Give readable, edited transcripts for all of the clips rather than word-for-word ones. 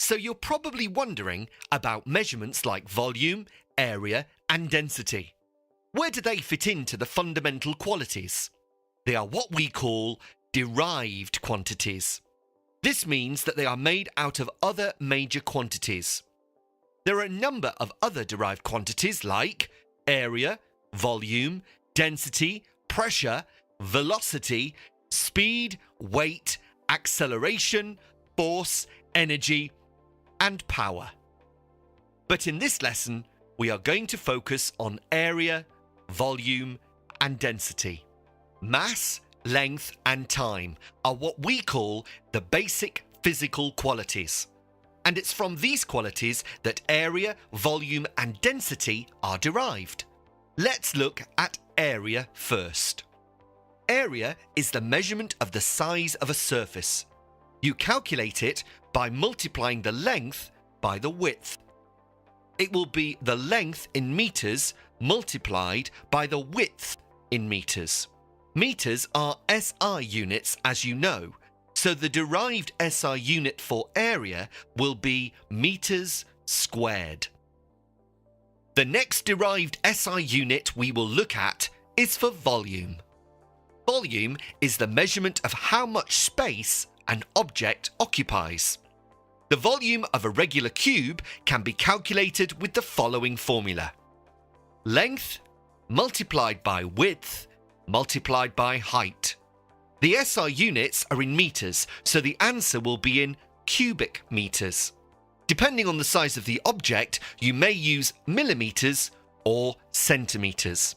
So you're probably wondering about measurements like volume, area, and density. Where do they fit into the fundamental qualities? They are what we call derived quantities. This means that they are made out of other major quantities. There are a number of other derived quantities like area, volume, density, pressure, velocity, speed, weight, acceleration, force, energy, and power. But in this lesson, we are going to focus on area, volume, and density. Mass, length, and time are what we call the basic physical qualities. And it's from these qualities that area, volume, and density are derived. Let's look at area first. Area is the measurement of the size of a surface. You calculate it by multiplying the length by the width. It will be the length in meters multiplied by the width in meters. Meters are SI units, as you know, so the derived SI unit for area will be meters squared. The next derived SI unit we will look at is for volume. Volume is the measurement of how much space an object occupies. The volume of a regular cube can be calculated with the following formula. Length multiplied by width multiplied by height. The SI units are in meters, so the answer will be in cubic meters. Depending on the size of the object, you may use millimeters or centimeters.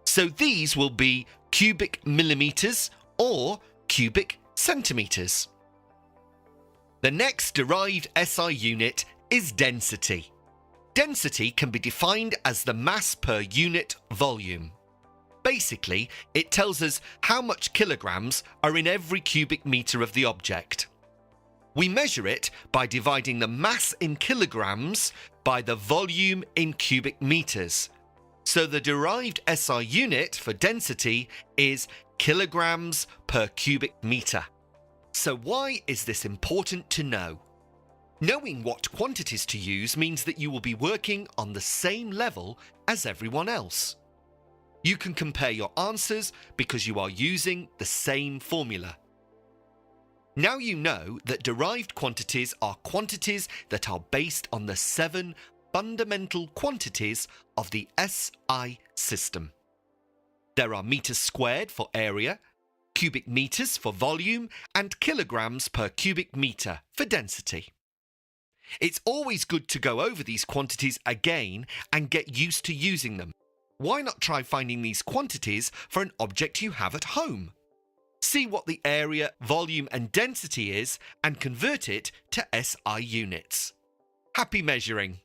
So these will be cubic millimeters or cubic centimeters. The next derived SI unit is density. Density can be defined as the mass per unit volume. Basically, it tells us how much kilograms are in every cubic meter of the object. We measure it by dividing the mass in kilograms by the volume in cubic meters. So the derived SI unit for density is kilograms per cubic meter. So why is this important to know? Knowing what quantities to use means that you will be working on the same level as everyone else. You can compare your answers because you are using the same formula. Now you know that derived quantities are quantities that are based on the 7 fundamental quantities of the SI system. There are meters squared for area, cubic meters for volume, and kilograms per cubic meter for density. It's always good to go over these quantities again and get used to using them. Why not try finding these quantities for an object you have at home? See what the area, volume, and density is and convert it to SI units. Happy measuring!